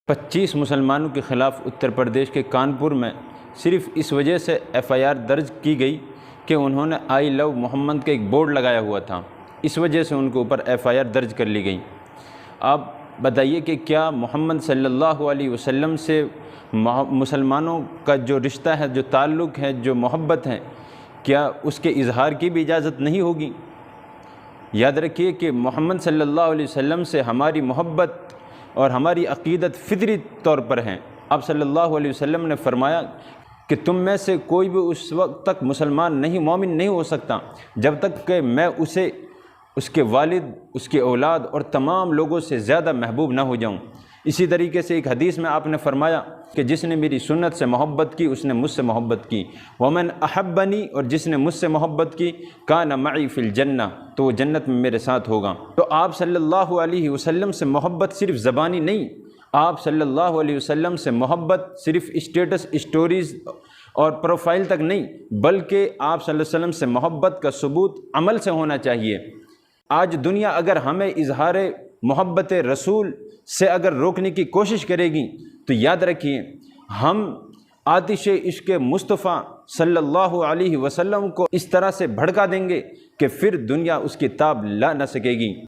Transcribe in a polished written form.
25 مسلمانوں کے خلاف اتر پردیش کے کانپور میں صرف اس وجہ سے FIR درج کی گئی کہ انہوں نے آئی لو محمد کا ایک بورڈ لگایا ہوا تھا، اس وجہ سے ان کے اوپر FIR درج کر لی گئی۔ آپ بتائیے کہ کیا محمد صلی اللہ علیہ وسلم سے مسلمانوں کا جو رشتہ ہے، جو تعلق ہے، جو محبت ہے، کیا اس کے اظہار کی بھی اجازت نہیں ہوگی؟ یاد رکھیے کہ محمد صلی اللہ علیہ وسلم سے ہماری محبت اور ہماری عقیدت فطری طور پر ہے۔ آپ صلی اللہ علیہ وسلم نے فرمایا کہ تم میں سے کوئی بھی اس وقت تک مسلمان نہیں، مومن نہیں ہو سکتا جب تک کہ میں اسے، اس کے والد، اس کے اولاد اور تمام لوگوں سے زیادہ محبوب نہ ہو جاؤں۔ اسی طریقے سے ایک حدیث میں آپ نے فرمایا کہ جس نے میری سنت سے محبت کی اس نے مجھ سے محبت کی، ومن احبنی، اور جس نے مجھ سے محبت کی کان معی فی الجنہ، تو وہ جنت میں میرے ساتھ ہوگا۔ تو آپ صلی اللہ علیہ وسلم سے محبت صرف زبانی نہیں، آپ صلی اللہ علیہ وسلم سے محبت صرف اسٹیٹس، اسٹوریز اور پروفائل تک نہیں، بلکہ آپ صلی اللہ علیہ وسلم سے محبت کا ثبوت عمل سے ہونا چاہیے۔ آج دنیا اگر ہمیں اظہار محبت رسول سے اگر روکنے کی کوشش کرے گی تو یاد رکھیے ہم آتش عشق مصطفیٰ صلی اللہ علیہ وسلم کو اس طرح سے بھڑکا دیں گے کہ پھر دنیا اس کی تاب لا نہ سکے گی۔